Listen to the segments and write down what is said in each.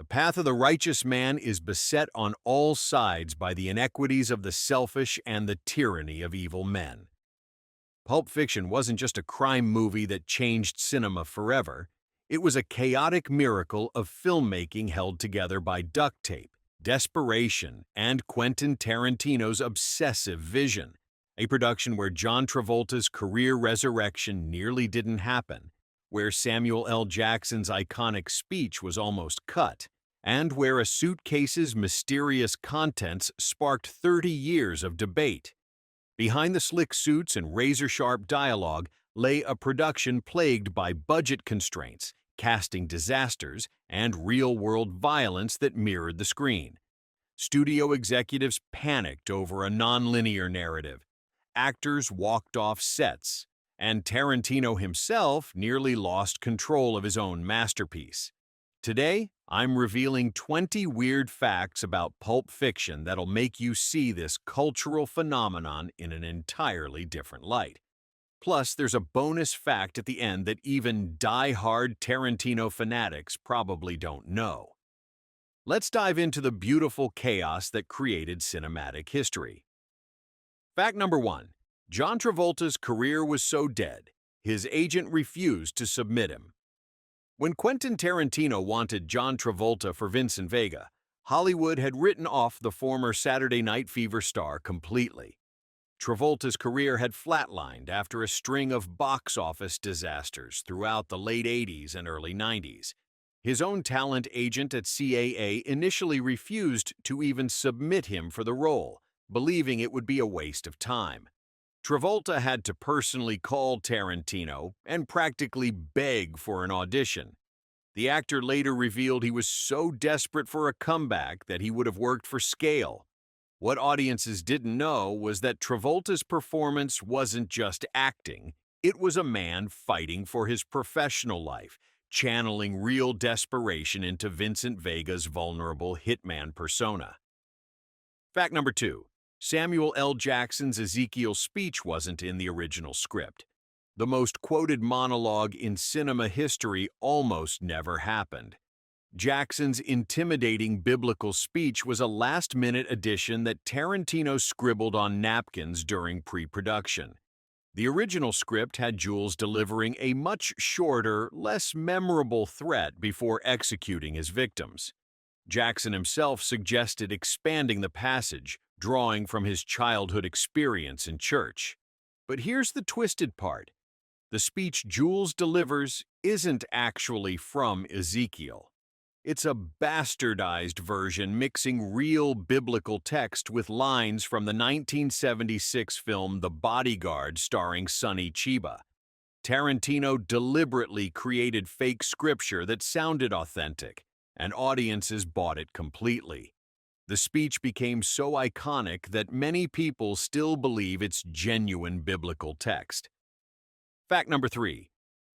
path of the righteous man is beset on all sides by the inequities of the selfish and the tyranny of evil men. Pulp Fiction wasn't just a crime movie that changed cinema forever. It was a chaotic miracle of filmmaking held together by duct tape, desperation, and Quentin Tarantino's obsessive vision. A production where John Travolta's career resurrection nearly didn't happen, where Samuel L. Jackson's iconic speech was almost cut, and where a suitcase's mysterious contents sparked 30 years of debate. Behind the slick suits and razor-sharp dialogue lay a production plagued by budget constraints, casting disasters, and real-world violence that mirrored the screen. Studio executives panicked over a non-linear narrative. Actors walked off sets, and Tarantino himself nearly lost control of his own masterpiece. Today, I'm revealing 20 weird facts about Pulp Fiction that'll make you see this cultural phenomenon in an entirely different light. Plus, there's a bonus fact at the end that even die-hard Tarantino fanatics probably don't know. Let's dive into the beautiful chaos that created cinematic history. Fact number 1. John Travolta's career was so dead, his agent refused to submit him. When Quentin Tarantino wanted John Travolta for Vincent Vega, Hollywood had written off the former Saturday Night Fever star completely. Travolta's career had flatlined after a string of box office disasters throughout the late 80s and early 90s. His own talent agent at CAA initially refused to even submit him for the role, believing it would be a waste of time. Travolta had to personally call Tarantino and practically beg for an audition. The actor later revealed he was so desperate for a comeback that he would have worked for scale. What audiences didn't know was that Travolta's performance wasn't just acting, it was a man fighting for his professional life, channeling real desperation into Vincent Vega's vulnerable hitman persona. Fact number 2. Samuel L. Jackson's Ezekiel speech wasn't in the original script. The most quoted monologue in cinema history almost never happened. Jackson's intimidating biblical speech was a last-minute addition that Tarantino scribbled on napkins during pre-production. The original script had Jules delivering a much shorter, less memorable threat before executing his victims. Jackson himself suggested expanding the passage, drawing from his childhood experience in church. But here's the twisted part. The speech Jules delivers isn't actually from Ezekiel. It's a bastardized version mixing real biblical text with lines from the 1976 film The Bodyguard starring Sonny Chiba. Tarantino deliberately created fake scripture that sounded authentic, and audiences bought it completely. The speech became so iconic that many people still believe it's genuine biblical text. Fact number 3.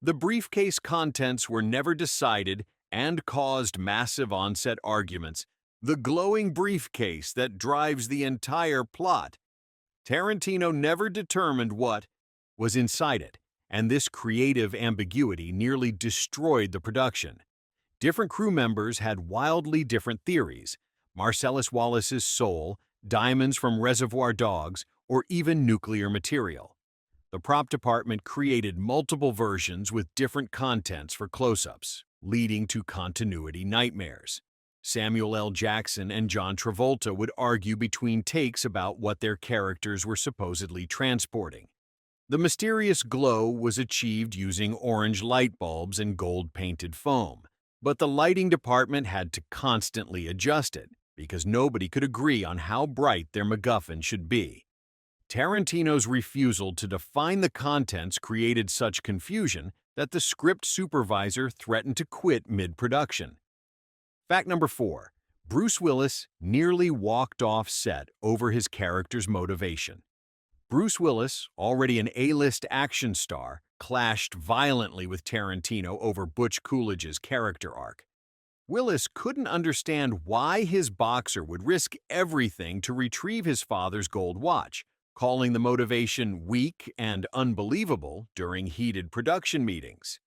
The briefcase contents were never decided and caused massive on-set arguments. The glowing briefcase that drives the entire plot. Tarantino never determined what was inside it, and this creative ambiguity nearly destroyed the production. Different crew members had wildly different theories. Marcellus Wallace's soul, diamonds from Reservoir Dogs, or even nuclear material. The prop department created multiple versions with different contents for close-ups, leading to continuity nightmares. Samuel L. Jackson and John Travolta would argue between takes about what their characters were supposedly transporting. The mysterious glow was achieved using orange light bulbs and gold-painted foam, but the lighting department had to constantly adjust it, because nobody could agree on how bright their MacGuffin should be. Tarantino's refusal to define the contents created such confusion that the script supervisor threatened to quit mid-production. Fact number 4. Bruce Willis nearly walked off set over his character's motivation. Bruce Willis, already an A-list action star, clashed violently with Tarantino over Butch Coolidge's character arc. Willis couldn't understand why his boxer would risk everything to retrieve his father's gold watch, calling the motivation weak and unbelievable during heated production meetings.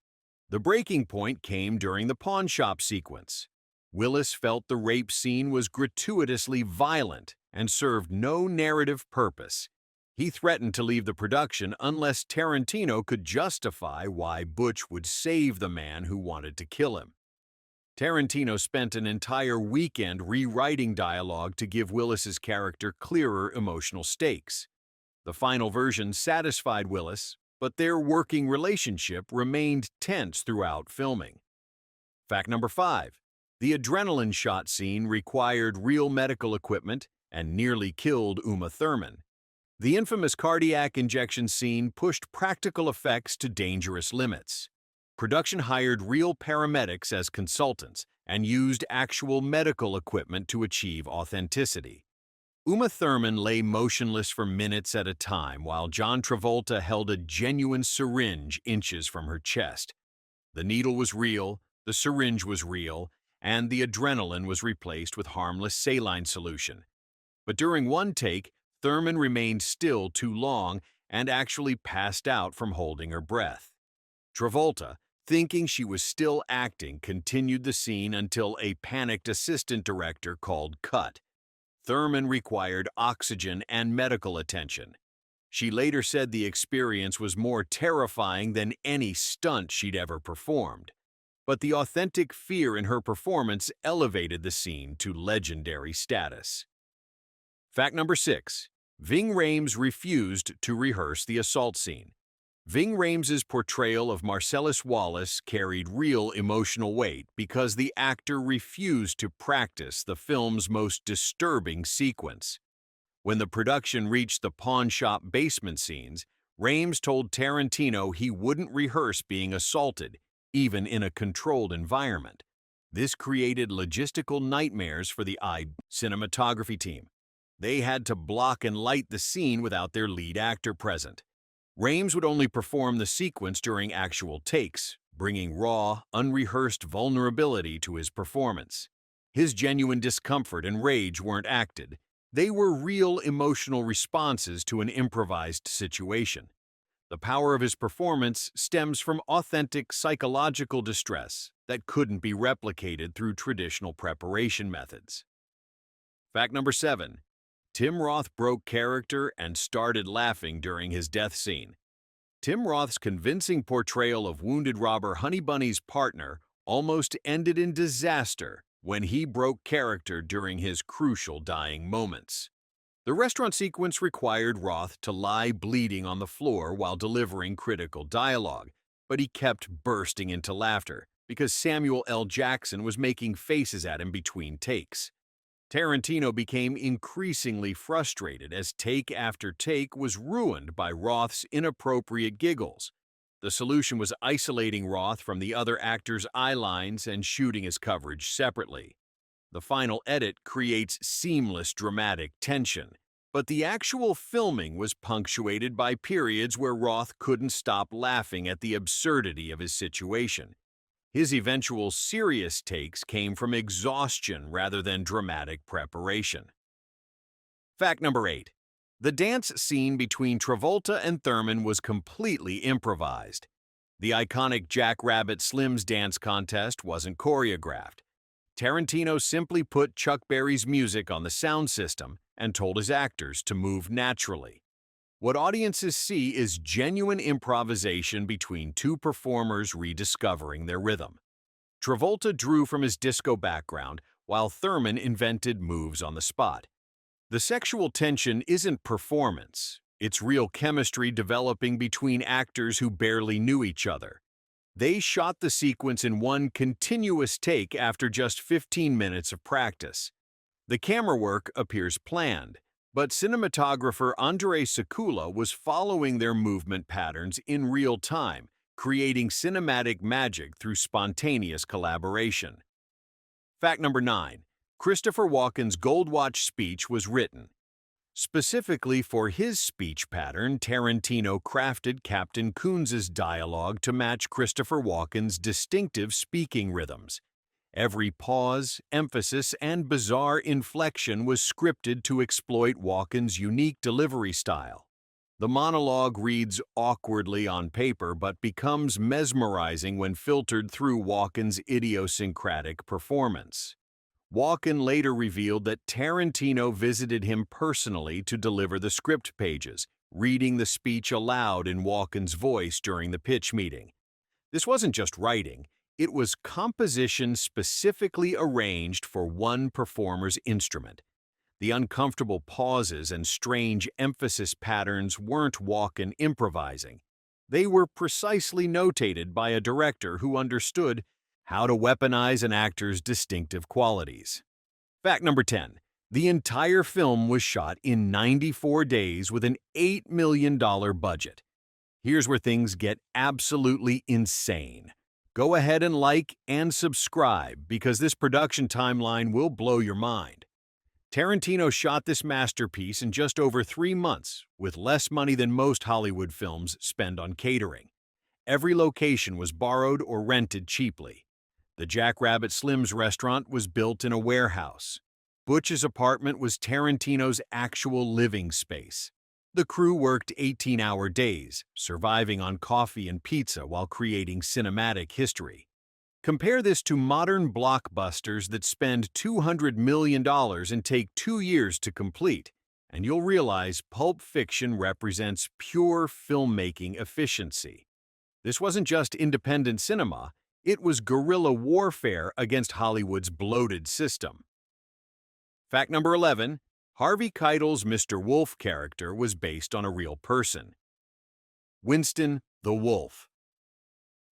The breaking point came during the pawn shop sequence. Willis felt the rape scene was gratuitously violent and served no narrative purpose. He threatened to leave the production unless Tarantino could justify why Butch would save the man who wanted to kill him. Tarantino spent an entire weekend rewriting dialogue to give Willis's character clearer emotional stakes. The final version satisfied Willis, but their working relationship remained tense throughout filming. Fact number 5. The adrenaline shot scene required real medical equipment and nearly killed Uma Thurman. The infamous cardiac injection scene pushed practical effects to dangerous limits. Production hired real paramedics as consultants and used actual medical equipment to achieve authenticity. Uma Thurman lay motionless for minutes at a time while John Travolta held a genuine syringe inches from her chest. The needle was real, the syringe was real, and the adrenaline was replaced with harmless saline solution. But during one take, Thurman remained still too long and actually passed out from holding her breath. Travolta, thinking she was still acting, continued the scene until a panicked assistant director called cut. Thurman required oxygen and medical attention. She later said the experience was more terrifying than any stunt she'd ever performed. But the authentic fear in her performance elevated the scene to legendary status. Fact number 6. Ving Rhames refused to rehearse the assault scene. Ving Rhames's portrayal of Marcellus Wallace carried real emotional weight because the actor refused to practice the film's most disturbing sequence. When the production reached the pawn shop basement scenes, Rhames told Tarantino he wouldn't rehearse being assaulted, even in a controlled environment. This created logistical nightmares for the cinematography team. They had to block and light the scene without their lead actor present. Rhames would only perform the sequence during actual takes, bringing raw, unrehearsed vulnerability to his performance. His genuine discomfort and rage weren't acted. They were real emotional responses to an improvised situation. The power of his performance stems from authentic psychological distress that couldn't be replicated through traditional preparation methods. Fact number 7. Tim Roth broke character and started laughing during his death scene. Tim Roth's convincing portrayal of wounded robber Honey Bunny's partner almost ended in disaster when he broke character during his crucial dying moments. The restaurant sequence required Roth to lie bleeding on the floor while delivering critical dialogue, but he kept bursting into laughter because Samuel L. Jackson was making faces at him between takes. Tarantino became increasingly frustrated as take after take was ruined by Roth's inappropriate giggles. The solution was isolating Roth from the other actors' eye lines and shooting his coverage separately. The final edit creates seamless dramatic tension, but the actual filming was punctuated by periods where Roth couldn't stop laughing at the absurdity of his situation. His eventual serious takes came from exhaustion rather than dramatic preparation. Fact number 8. The dance scene between Travolta and Thurman was completely improvised. The iconic Jackrabbit Slims dance contest wasn't choreographed. Tarantino simply put Chuck Berry's music on the sound system and told his actors to move naturally. What audiences see is genuine improvisation between two performers rediscovering their rhythm. Travolta drew from his disco background, while Thurman invented moves on the spot. The sexual tension isn't performance, it's real chemistry developing between actors who barely knew each other. They shot the sequence in one continuous take after just 15 minutes of practice. The camera work appears planned, but cinematographer Andrei Sekula was following their movement patterns in real time, creating cinematic magic through spontaneous collaboration. Fact number 9. Christopher Walken's Gold Watch speech was written. Specifically for his speech pattern, Tarantino crafted Captain Coons' dialogue to match Christopher Walken's distinctive speaking rhythms. Every pause, emphasis, and bizarre inflection was scripted to exploit Walken's unique delivery style. The monologue reads awkwardly on paper but becomes mesmerizing when filtered through Walken's idiosyncratic performance. Walken later revealed that Tarantino visited him personally to deliver the script pages, reading the speech aloud in Walken's voice during the pitch meeting. This wasn't just writing, it was composition specifically arranged for one performer's instrument. The uncomfortable pauses and strange emphasis patterns weren't Walken improvising. They were precisely notated by a director who understood how to weaponize an actor's distinctive qualities. Fact number 10. The entire film was shot in 94 days with an $8 million budget. Here's where things get absolutely insane. Go ahead and like and subscribe because this production timeline will blow your mind. Tarantino shot this masterpiece in just over 3 months, with less money than most Hollywood films spend on catering. Every location was borrowed or rented cheaply. The Jackrabbit Slim's restaurant was built in a warehouse. Butch's apartment was Tarantino's actual living space. The crew worked 18-hour days, surviving on coffee and pizza while creating cinematic history. Compare this to modern blockbusters that spend $200 million and take 2 years to complete, and you'll realize Pulp Fiction represents pure filmmaking efficiency. This wasn't just independent cinema, it was guerrilla warfare against Hollywood's bloated system. Fact number 11. Harvey Keitel's Mr. Wolf character was based on a real person. Winston the Wolf.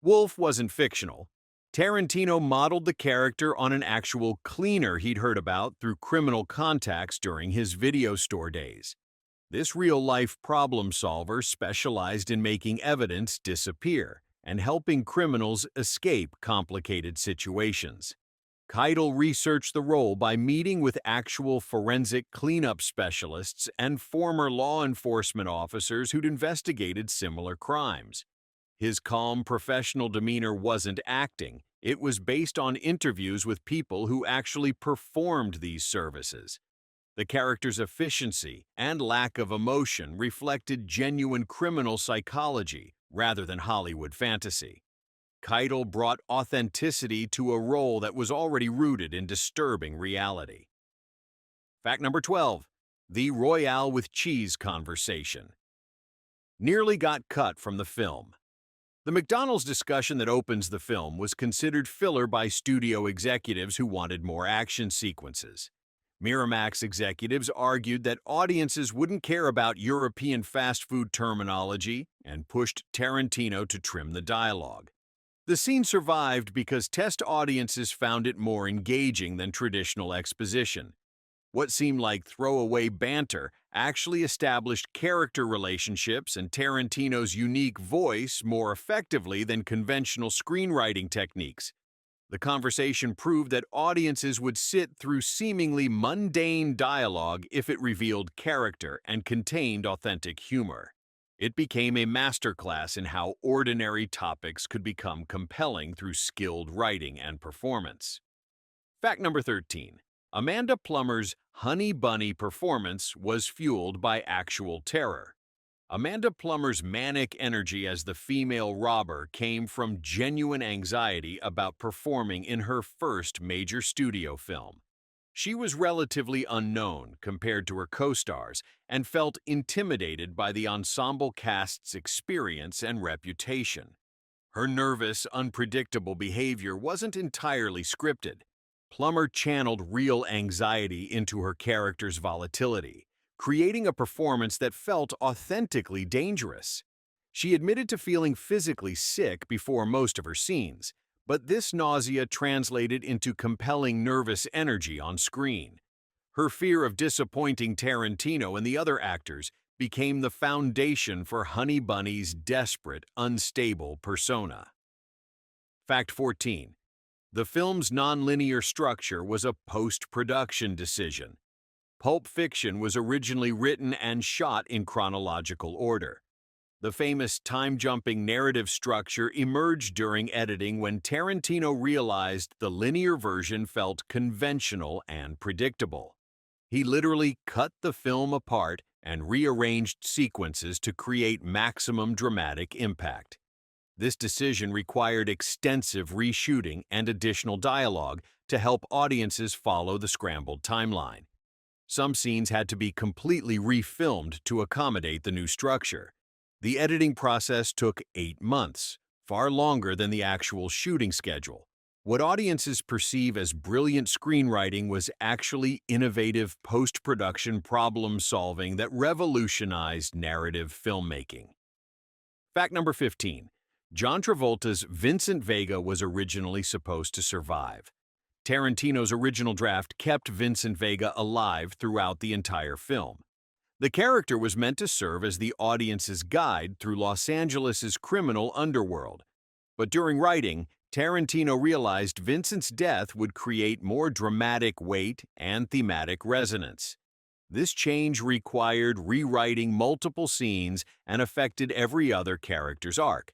Wolf wasn't fictional. Tarantino modeled the character on an actual cleaner he'd heard about through criminal contacts during his video store days. This real-life problem solver specialized in making evidence disappear and helping criminals escape complicated situations. Keitel researched the role by meeting with actual forensic cleanup specialists and former law enforcement officers who'd investigated similar crimes. His calm, professional demeanor wasn't acting. It was based on interviews with people who actually performed these services. The character's efficiency and lack of emotion reflected genuine criminal psychology rather than Hollywood fantasy. Keitel brought authenticity to a role that was already rooted in disturbing reality. Fact number 12. The Royale with Cheese conversation. Nearly got cut from the film. The McDonald's discussion that opens the film was considered filler by studio executives who wanted more action sequences. Miramax executives argued that audiences wouldn't care about European fast food terminology and pushed Tarantino to trim the dialogue. The scene survived because test audiences found it more engaging than traditional exposition. What seemed like throwaway banter actually established character relationships and Tarantino's unique voice more effectively than conventional screenwriting techniques. The conversation proved that audiences would sit through seemingly mundane dialogue if it revealed character and contained authentic humor. It became a masterclass in how ordinary topics could become compelling through skilled writing and performance. Fact number 13. Amanda Plummer's Honey Bunny performance was fueled by actual terror. Amanda Plummer's manic energy as the female robber came from genuine anxiety about performing in her first major studio film. She was relatively unknown compared to her co-stars and felt intimidated by the ensemble cast's experience and reputation. Her nervous, unpredictable behavior wasn't entirely scripted. Plummer channeled real anxiety into her character's volatility, creating a performance that felt authentically dangerous. She admitted to feeling physically sick before most of her scenes, but this nausea translated into compelling nervous energy on screen. Her fear of disappointing Tarantino and the other actors became the foundation for Honey Bunny's desperate, unstable persona. Fact 14. The film's nonlinear structure was a post-production decision. Pulp Fiction was originally written and shot in chronological order. The famous time-jumping narrative structure emerged during editing when Tarantino realized the linear version felt conventional and predictable. He literally cut the film apart and rearranged sequences to create maximum dramatic impact. This decision required extensive reshooting and additional dialogue to help audiences follow the scrambled timeline. Some scenes had to be completely refilmed to accommodate the new structure. The editing process took 8 months, far longer than the actual shooting schedule. What audiences perceive as brilliant screenwriting was actually innovative post-production problem-solving that revolutionized narrative filmmaking. Fact number 15. John Travolta's Vincent Vega was originally supposed to survive. Tarantino's original draft kept Vincent Vega alive throughout the entire film. The character was meant to serve as the audience's guide through Los Angeles's criminal underworld. But during writing, Tarantino realized Vincent's death would create more dramatic weight and thematic resonance. This change required rewriting multiple scenes and affected every other character's arc.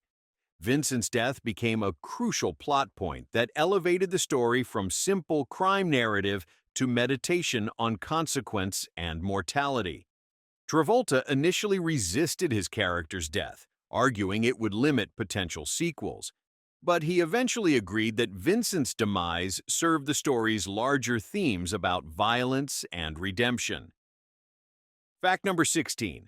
Vincent's death became a crucial plot point that elevated the story from simple crime narrative to meditation on consequence and mortality. Travolta initially resisted his character's death, arguing it would limit potential sequels. But he eventually agreed that Vincent's demise served the story's larger themes about violence and redemption. Fact number 16.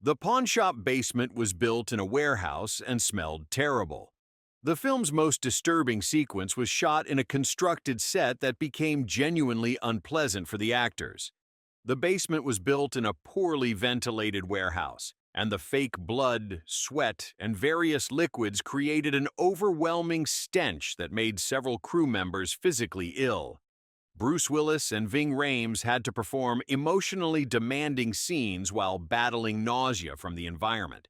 The pawnshop basement was built in a warehouse and smelled terrible. The film's most disturbing sequence was shot in a constructed set that became genuinely unpleasant for the actors. The basement was built in a poorly ventilated warehouse, and the fake blood, sweat, and various liquids created an overwhelming stench that made several crew members physically ill. Bruce Willis and Ving Rhames had to perform emotionally demanding scenes while battling nausea from the environment.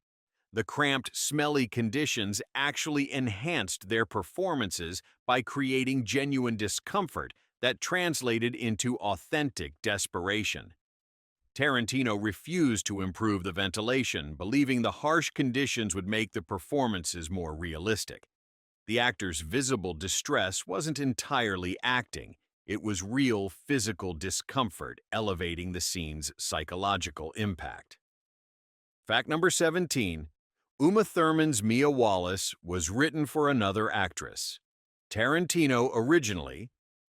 The cramped, smelly conditions actually enhanced their performances by creating genuine discomfort that translated into authentic desperation. Tarantino refused to improve the ventilation, believing the harsh conditions would make the performances more realistic. The actors' visible distress wasn't entirely acting. It was real physical discomfort, elevating the scene's psychological impact. Fact number 17. Uma Thurman's Mia Wallace was written for another actress. Tarantino originally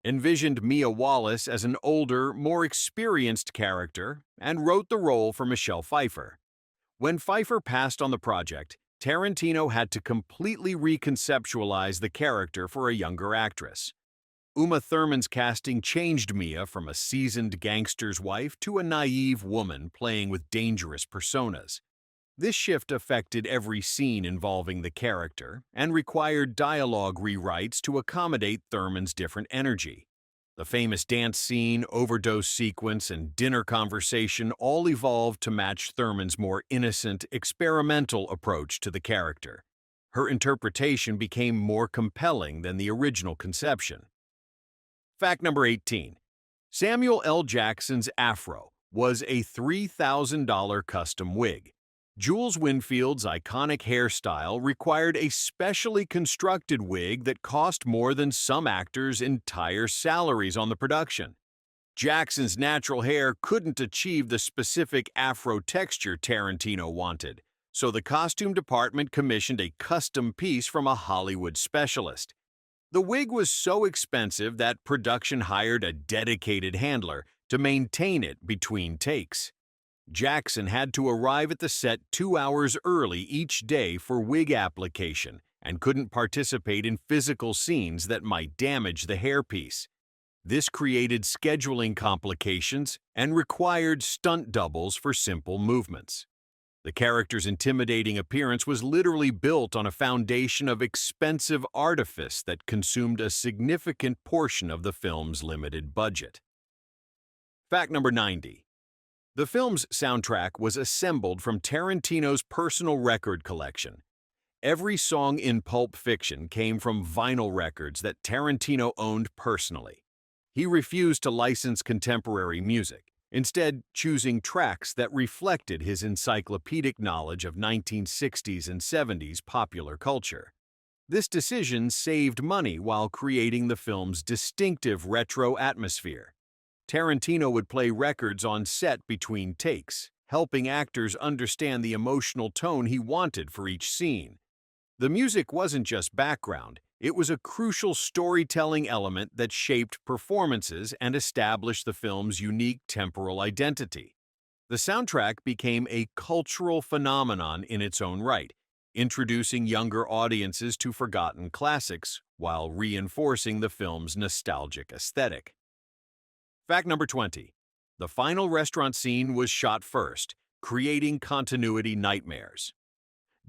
envisioned Mia Wallace as an older, more experienced character and wrote the role for Michelle Pfeiffer. When Pfeiffer passed on the project, Tarantino had to completely reconceptualize the character for a younger actress. Uma Thurman's casting changed Mia from a seasoned gangster's wife to a naive woman playing with dangerous personas. This shift affected every scene involving the character and required dialogue rewrites to accommodate Thurman's different energy. The famous dance scene, overdose sequence, and dinner conversation all evolved to match Thurman's more innocent, experimental approach to the character. Her interpretation became more compelling than the original conception. Fact number 18. Samuel L. Jackson's afro was a $3,000 custom wig. Jules Winfield's iconic hairstyle required a specially constructed wig that cost more than some actors' entire salaries on the production. Jackson's natural hair couldn't achieve the specific afro texture Tarantino wanted, so the costume department commissioned a custom piece from a Hollywood specialist. The wig was so expensive that production hired a dedicated handler to maintain it between takes. Jackson had to arrive at the set 2 hours early each day for wig application and couldn't participate in physical scenes that might damage the hairpiece. This created scheduling complications and required stunt doubles for simple movements. The character's intimidating appearance was literally built on a foundation of expensive artifice that consumed a significant portion of the film's limited budget. Fact number 90. The film's soundtrack was assembled from Tarantino's personal record collection. Every song in Pulp Fiction came from vinyl records that Tarantino owned personally. He refused to license contemporary music, instead choosing tracks that reflected his encyclopedic knowledge of 1960s and 70s popular culture. This decision saved money while creating the film's distinctive retro atmosphere. Tarantino would play records on set between takes, helping actors understand the emotional tone he wanted for each scene. The music wasn't just background, It was a crucial storytelling element that shaped performances and established the film's unique temporal identity. The soundtrack became a cultural phenomenon in its own right, introducing younger audiences to forgotten classics while reinforcing the film's nostalgic aesthetic. Fact number 20. The final restaurant scene was shot first, creating continuity nightmares.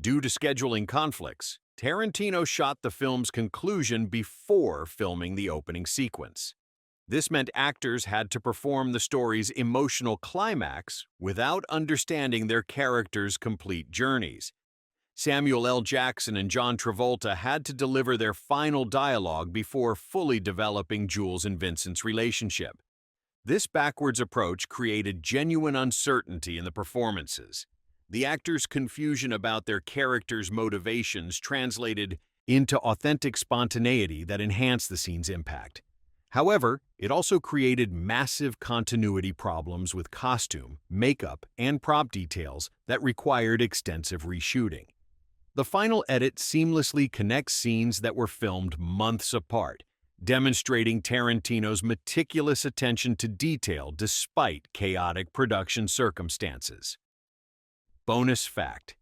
Due to scheduling conflicts, Tarantino shot the film's conclusion before filming the opening sequence. This meant actors had to perform the story's emotional climax without understanding their characters' complete journeys. Samuel L. Jackson and John Travolta had to deliver their final dialogue before fully developing Jules and Vincent's relationship. This backwards approach created genuine uncertainty in the performances. The actors' confusion about their characters' motivations translated into authentic spontaneity that enhanced the scene's impact. However, it also created massive continuity problems with costume, makeup, and prop details that required extensive reshooting. The final edit seamlessly connects scenes that were filmed months apart, demonstrating Tarantino's meticulous attention to detail despite chaotic production circumstances. Bonus fact: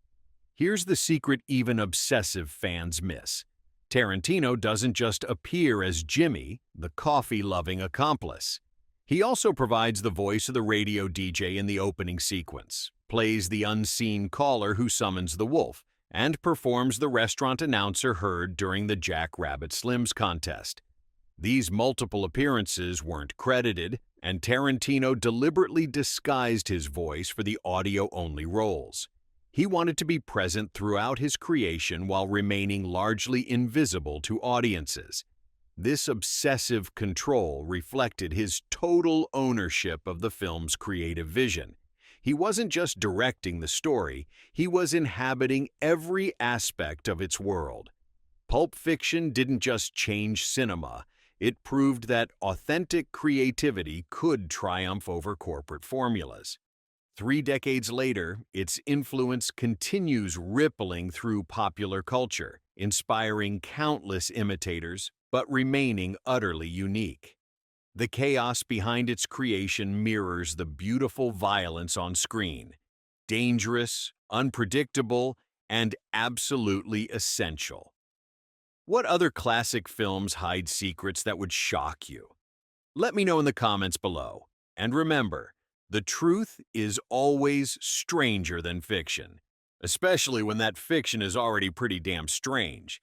here's the secret even obsessive fans miss. Tarantino doesn't just appear as Jimmy, the coffee-loving accomplice. He also provides the voice of the radio DJ in the opening sequence, plays the unseen caller who summons the wolf, and performs the restaurant announcer heard during the Jack Rabbit Slims contest. These multiple appearances weren't credited, and Tarantino deliberately disguised his voice for the audio-only roles. He wanted to be present throughout his creation while remaining largely invisible to audiences. This obsessive control reflected his total ownership of the film's creative vision. He wasn't just directing the story, he was inhabiting every aspect of its world. Pulp Fiction didn't just change cinema, it proved that authentic creativity could triumph over corporate formulas. 3 decades later, its influence continues rippling through popular culture, inspiring countless imitators, but remaining utterly unique. The chaos behind its creation mirrors the beautiful violence on screen. Dangerous, unpredictable, and absolutely essential. What other classic films hide secrets that would shock you? Let me know in the comments below. And remember, the truth is always stranger than fiction, especially when that fiction is already pretty damn strange.